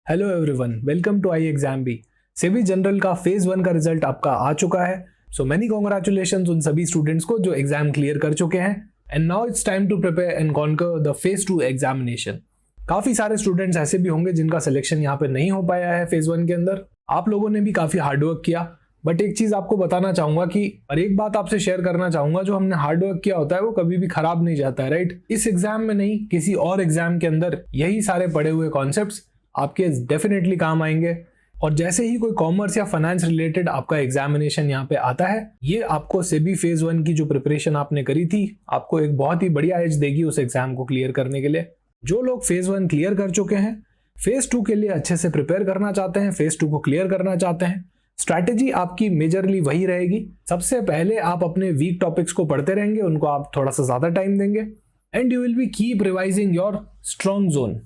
Hello everyone, welcome to iExamBee. SEBI general का phase 1 का result आपका आ चुका है। सो मेनी कॉन्ग्रेचुलेशंस उन सभी स्टूडेंट्स को जो एग्जाम क्लियर कर चुके हैं। And now it's time to prepare and conquer the phase 2 examination. काफी सारे स्टूडेंट्स ऐसे भी होंगे जिनका सिलेक्शन यहाँ पे नहीं हो पाया है फेज 1 के अंदर। आप लोगों ने भी काफी हार्डवर्क किया, बट एक चीज आपको बताना चाहूंगा कि और एक बात आपसे शेयर करना चाहूंगा, जो हमने हार्डवर्क किया होता है वो कभी भी खराब नहीं जाता है, राइट। इस एग्जाम में नहीं, किसी और एग्जाम के अंदर यही सारे पढ़े हुए कॉन्सेप्ट्स आपके डेफिनेटली काम आएंगे। और जैसे ही कोई कॉमर्स या फाइनेंस रिलेटेड आपका एग्जामिनेशन यहाँ पे आता है, ये आपको सेबी फेज 1 की जो प्रिपरेशन आपने करी थी, आपको एक बहुत ही बढ़िया एज देगी उस एग्जाम को क्लियर करने के लिए। जो लोग फेज 1 क्लियर कर चुके हैं, फेज 2 के लिए अच्छे से प्रिपेयर करना चाहते हैं, फेज 2 को क्लियर करना चाहते हैं, स्ट्रैटेजी आपकी मेजरली वही रहेगी। सबसे पहले आप अपने वीक टॉपिक्स को पढ़ते रहेंगे, उनको आप थोड़ा सा ज्यादा टाइम देंगे, and you will be keep revising your strong zone.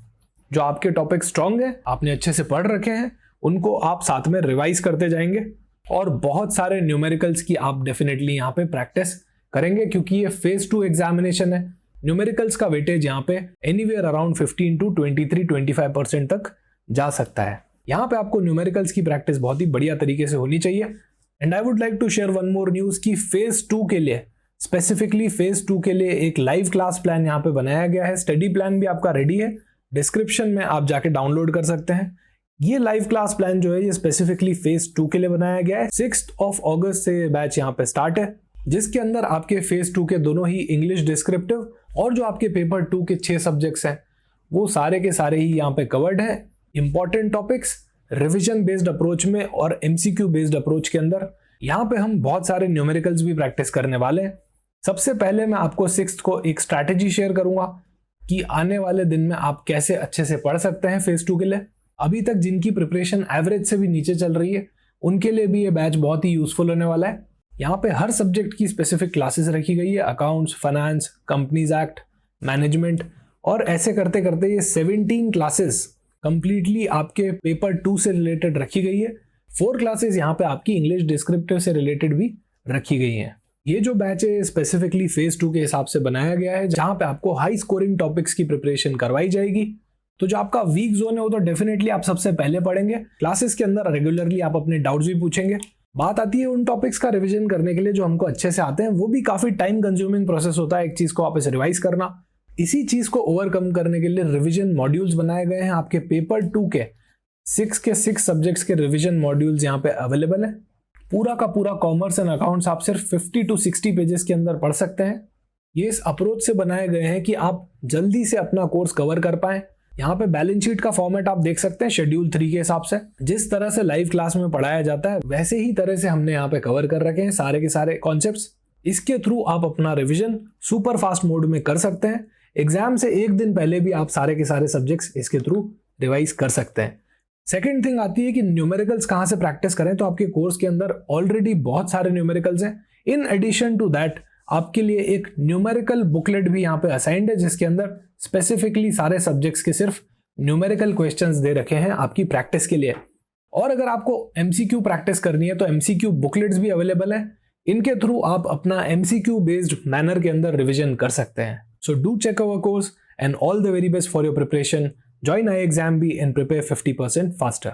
जो आपके टॉपिक स्ट्रॉन्ग है, आपने अच्छे से पढ़ रखे हैं, उनको आप साथ में रिवाइज करते जाएंगे। और बहुत सारे न्यूमेरिकल्स की आप डेफिनेटली यहाँ पे प्रैक्टिस करेंगे, क्योंकि ये फेज 2 एग्जामिनेशन है। न्यूमेरिकल्स का वेटेज यहाँ पे एनीवेयर अराउंड 15 to 23-25% तक जा सकता है। यहाँ पे आपको न्यूमेरिकल्स की प्रैक्टिस बहुत ही बढ़िया तरीके से होनी चाहिए। And I would like to share one more news कि फेज 2 के लिए, स्पेसिफिकली फेज 2 के लिए एक लाइव क्लास प्लान यहाँ पे बनाया गया है। स्टडी प्लान भी आपका रेडी है, डिस्क्रिप्शन में आप जाके डाउनलोड कर सकते हैं। ये लाइव क्लास प्लान जो है, ये स्पेसिफिकली फेज 2 के लिए बनाया गया है। 6 अगस्त से बैच यहाँ पे स्टार्ट है, जिसके अंदर आपके फेज 2 के दोनों ही इंग्लिश डिस्क्रिप्टिव और जो आपके पेपर 2 के 6 सब्जेक्ट्स हैं, वो सारे के सारे ही यहाँ पे कवर्ड है। Important topics revision based approach में और एमसीक्यू बेस्ड अप्रोच के अंदर यहाँ पे हम बहुत सारे न्यूमेरिकल्स भी प्रैक्टिस करने वाले हैं। सबसे पहले मैं आपको 6 को एक स्ट्रैटेजी शेयर करूंगा कि आने वाले दिन में आप कैसे अच्छे से पढ़ सकते हैं फेज 2 के लिए। अभी तक जिनकी प्रिपरेशन एवरेज से भी नीचे चल रही है, उनके लिए भी ये बैच बहुत ही यूजफुल होने वाला है। यहाँ पे हर सब्जेक्ट की स्पेसिफिक क्लासेस रखी गई है, accounts, finance, companies act, management, और ऐसे करते करते ये 17 क्लासेस कंप्लीटली आपके पेपर 2 से रिलेटेड रखी गई है। 4 क्लासेस यहाँ पे आपकी इंग्लिश डिस्क्रिप्टिव से रिलेटेड भी रखी गई हैं। ये जो बैच है स्पेसिफिकली फेज 2 के हिसाब से बनाया गया है, जहां पे आपको हाई स्कोरिंग टॉपिक्स की प्रिपरेशन करवाई जाएगी। तो जो आपका वीक जोन है वो तो डेफिनेटली आप सबसे पहले पढ़ेंगे। क्लासेस के अंदर रेगुलरली आप अपने डाउट्स भी पूछेंगे। बात आती है उन टॉपिक्स का रिवीजन करने के लिए जो हमको अच्छे से आते हैं, वो भी काफी टाइम कंज्यूमिंग प्रोसेस होता है एक चीज को वापस रिवाइज करना। इसी चीज को ओवरकम करने के लिए रिविजन मॉड्यूल्स बनाए गए हैं। आपके पेपर 2 के 6 सब्जेक्ट्स के रिविजन मॉड्यूल्स यहाँ पे अवेलेबल है। पूरा का पूरा कॉमर्स एंड अकाउंट्स आप सिर्फ 50 to 60 पेजेस के अंदर पढ़ सकते हैं। ये इस अप्रोच से बनाए गए हैं कि आप जल्दी से अपना कोर्स कवर कर पाएं। यहाँ पे बैलेंस शीट का फॉर्मेट आप देख सकते हैं शेड्यूल 3 के हिसाब से। जिस तरह से लाइव क्लास में पढ़ाया जाता है, वैसे ही तरह से हमने यहाँ पे कवर कर रखे हैं सारे के सारे कॉन्सेप्ट्स। इसके थ्रू आप अपना रिविजन सुपर फास्ट मोड में कर सकते हैं। एग्जाम से एक दिन पहले भी आप सारे के सारे सब्जेक्ट्स इसके थ्रू रिवाइज कर सकते हैं। सेकेंड थिंग आती है कि न्यूमेरिकल्स कहां से प्रैक्टिस करें, तो आपके कोर्स के अंदर ऑलरेडी बहुत सारे न्यूमेरिकल्स हैं। इन एडिशन टू दैट आपके लिए एक न्यूमेरिकल बुकलेट भी यहाँ पे असाइंड है, जिसके अंदर स्पेसिफिकली सारे सब्जेक्ट्स के सिर्फ न्यूमेरिकल क्वेश्चंस दे रखे हैं आपकी प्रैक्टिस के लिए। और अगर आपको एमसीक्यू प्रैक्टिस करनी है तो एमसीक्यू बुकलेट्स भी अवेलेबल है। इनके थ्रू आप अपना एमसीक्यू बेस्ड मैनर के अंदर रिविजन कर सकते हैं। So do check our course and all the very best for your preparation. Join iExamBee and prepare 50% faster.